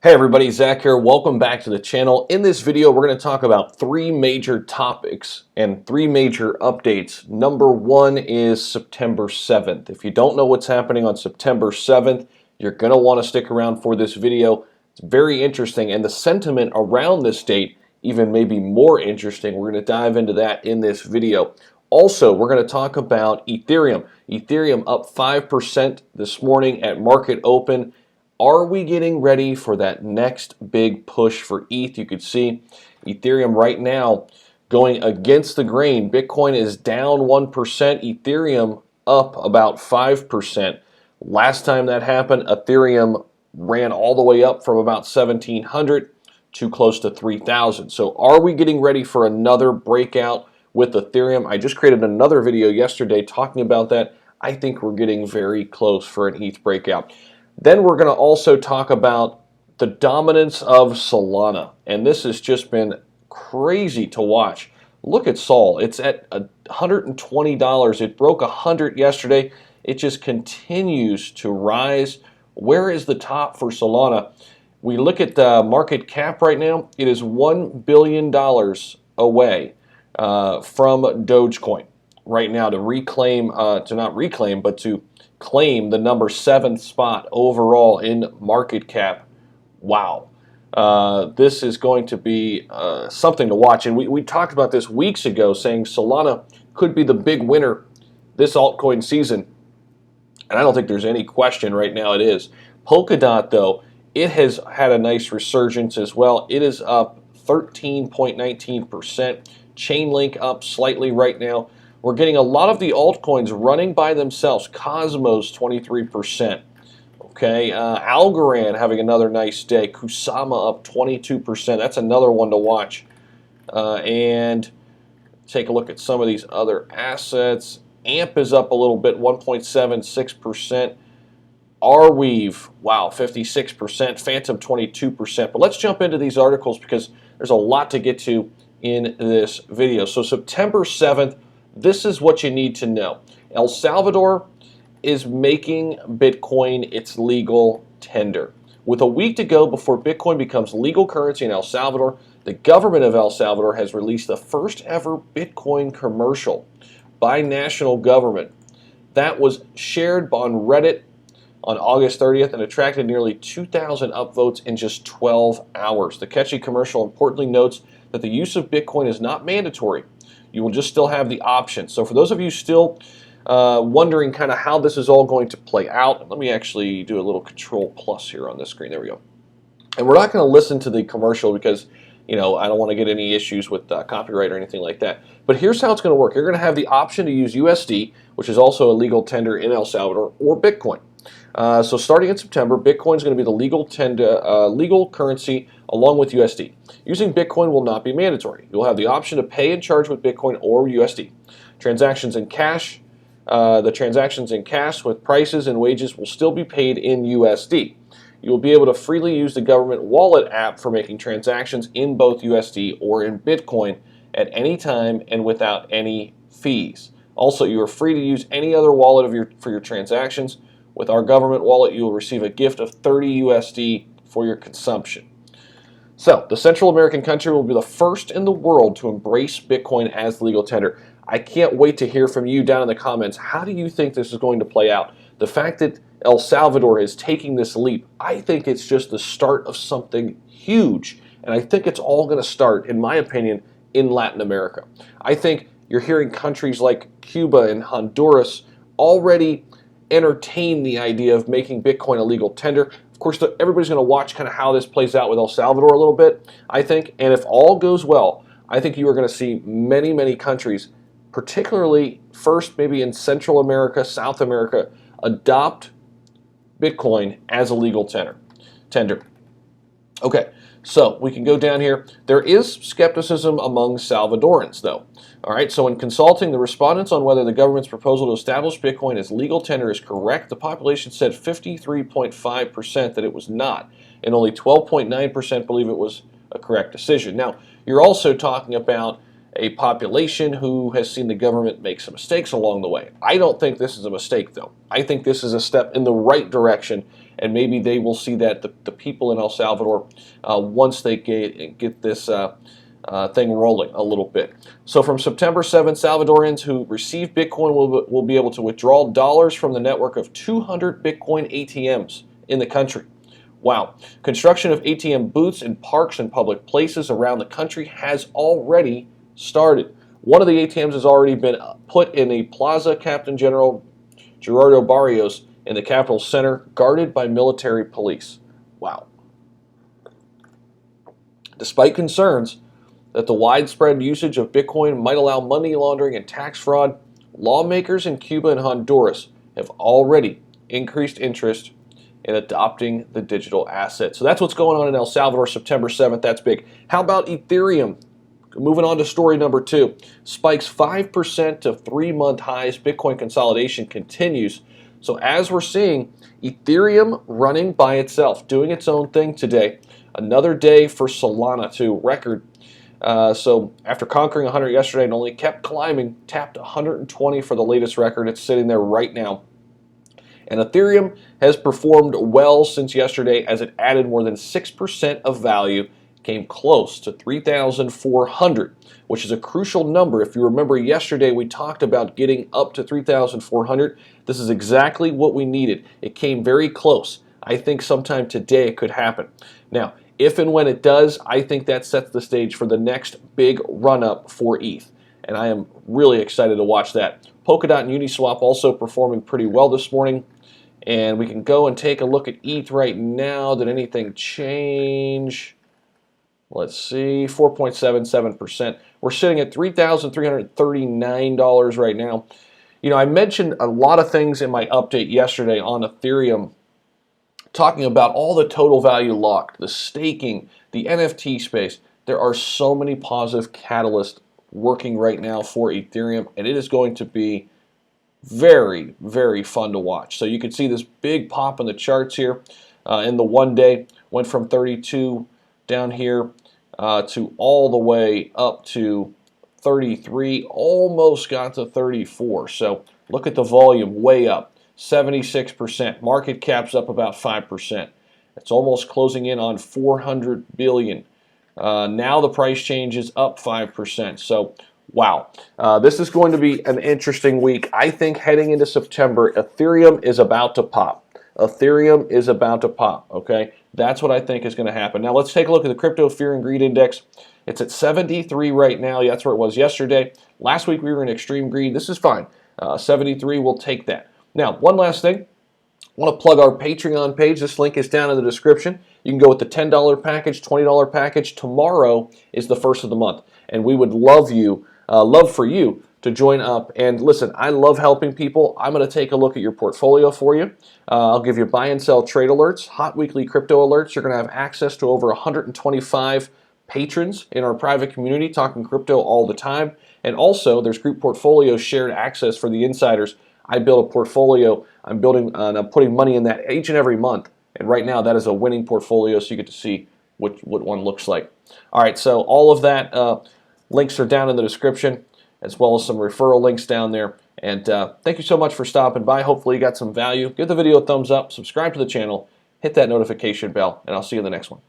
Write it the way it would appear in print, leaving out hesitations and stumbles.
Hey everybody, Zach here. Welcome back to the channel. In this video, we're going to talk about three major topics and three major updates. Number one is September 7th. If you don't know what's happening on September 7th, you're going to want to stick around for this video. It's very interesting, and the sentiment around this date even may be more interesting. We're going to dive into that in this video. Also, we're going to talk about Ethereum. Ethereum up 5% this morning at market open. Are we getting ready for that next big push for ETH? You could see Ethereum right now going against the grain. Bitcoin is down 1%, Ethereum up about 5%. Last time that happened, Ethereum ran all the way up from about 1,700 to close to 3,000. So are we getting ready for another breakout with Ethereum? I just created another video yesterday talking about that. I think we're getting very close for an ETH breakout. Then we're going to also talk about the dominance of Solana, and this has just been crazy to watch. Look at Sol. It's at $120. It broke 100 yesterday. It just continues to rise. Where is the top for Solana? We look at the market cap right now. It is $1 billion away from Dogecoin right now to reclaim, to not reclaim, but to claim the number 7th spot overall in market cap. Wow. This is going to be something to watch. And we talked about this weeks ago, saying Solana could be the big winner this altcoin season. And I don't think there's any question right now it is. Polkadot, though, it has had a nice resurgence as well. It is up 13.19%. Chainlink up slightly right now. We're getting a lot of the altcoins running by themselves. Cosmos, 23%. Okay, Algorand having another nice day. Kusama up 22%. That's another one to watch. And take a look at some of these other assets. AMP is up a little bit, 1.76%. Arweave, wow, 56%. Phantom, 22%. But let's jump into these articles because there's a lot to get to in this video. So September 7th, this is what you need to know. El Salvador is making Bitcoin its legal tender. With a week to go before Bitcoin becomes legal currency in El Salvador, the government of El Salvador has released the first ever Bitcoin commercial by national government. That was shared on Reddit on August 30th and attracted nearly 2,000 upvotes in just 12 hours. The catchy commercial importantly notes that the use of Bitcoin is not mandatory. You will just still have the option. So for those of you still wondering kind of how this is all going to play out, let me actually do a little Control Plus here on this screen. There we go. And we're not going to listen to the commercial because, you know, I don't want to get any issues with copyright or anything like that. But here's how it's going to work. You're going to have the option to use USD, which is also a legal tender in El Salvador, or Bitcoin. So starting in September, Bitcoin is going to be the legal currency along with USD. Using Bitcoin will not be mandatory. You'll have the option to pay and charge with Bitcoin or USD. Transactions in cash, the transactions in cash with prices and wages will still be paid in USD. You will be able to freely use the government wallet app for making transactions in both USD or in Bitcoin at any time and without any fees. Also, you are free to use any other wallet for your transactions. With our government wallet, you will receive a gift of 30 USD for your consumption. So, the Central American country will be the first in the world to embrace Bitcoin as legal tender. I can't wait to hear from you down in the comments. How do you think this is going to play out? The fact that El Salvador is taking this leap, I think it's just the start of something huge. And I think it's all going to start, in my opinion, in Latin America. I think you're hearing countries like Cuba and Honduras already entertain the idea of making Bitcoin a legal tender. Of course, everybody's going to watch kind of how this plays out with El Salvador a little bit, I think. And if all goes well, I think you are going to see many, many countries, particularly first maybe in Central America, South America, adopt Bitcoin as a legal tender. Okay, so we can go down here. There is skepticism among Salvadorans, though. All right, so in consulting the respondents on whether the government's proposal to establish Bitcoin as legal tender is correct, the population said 53.5% that it was not, and only 12.9% believe it was a correct decision. Now, you're also talking about a population who has seen the government make some mistakes along the way. I don't think this is a mistake, though. I think this is a step in the right direction, and maybe they will see that the people in El Salvador, once they get this thing rolling a little bit. So from September 7th, Salvadorians who receive Bitcoin will be able to withdraw dollars from the network of 200 Bitcoin ATMs in the country. Wow. Construction of ATM booths in parks and public places around the country has already started. One of the ATMs has already been put in a Plaza Captain General Gerardo Barrios in the capital center, guarded by military police. Wow. Despite concerns that the widespread usage of Bitcoin might allow money laundering and tax fraud, lawmakers in Cuba and Honduras have already increased interest in adopting the digital asset. So that's what's going on in El Salvador, September 7th. That's big. How about Ethereum? Moving on to story number 2. Spikes 5% to 3-month highs. Bitcoin consolidation continues. So as we're seeing, Ethereum running by itself, doing its own thing today. Another day for Solana to record. So after conquering 100 yesterday and only kept climbing, tapped 120 for the latest record. It's sitting there right now. And Ethereum has performed well since yesterday as it added more than 6% of value, came close to 3,400, which is a crucial number. If you remember yesterday, we talked about getting up to 3,400. This is exactly what we needed. It came very close. I think sometime today it could happen. Now, if and when it does, I think that sets the stage for the next big run-up for ETH. And I am really excited to watch that. Polkadot and Uniswap also performing pretty well this morning. And we can go and take a look at ETH right now. Did anything change? Let's see, 4.77%. We're sitting at $3,339 right now. You know, I mentioned a lot of things in my update yesterday on Ethereum, talking about all the total value locked, the staking, the NFT space. There are so many positive catalysts working right now for Ethereum, and it is going to be very, very fun to watch. So you can see this big pop in the charts here in the 1 day. Went from 32 down here to all the way up to 33, almost got to 34. So look at the volume, way up, 76%. Market cap's up about 5%. It's almost closing in on 400 billion. Now the price change is up 5%. So wow, this is going to be an interesting week. I think heading into September, Ethereum is about to pop. Ethereum is about to pop, okay? That's what I think is going to happen. Now let's take a look at the Crypto Fear and Greed Index. It's at 73 right now. That's where it was yesterday. Last week we were in extreme greed. This is fine. 73, we'll take that. Now, one last thing. I want to plug our Patreon page. This link is down in the description. You can go with the $10 package, $20 package. Tomorrow is the first of the month, and we would love for you to join up. And listen, I love helping people. I'm going to take a look at your portfolio for you. I'll give you buy and sell trade alerts, hot weekly crypto alerts. You're going to have access to over 125 patrons in our private community talking crypto all the time. And also, there's group portfolio shared access for the insiders. I build a portfolio. I'm putting money in that each and every month. And right now, that is a winning portfolio, so you get to see what one looks like. All right, so all of that links are down in the description, as well as some referral links down there. And thank you so much for stopping by. Hopefully you got some value. Give the video a thumbs up, subscribe to the channel, hit that notification bell, and I'll see you in the next one.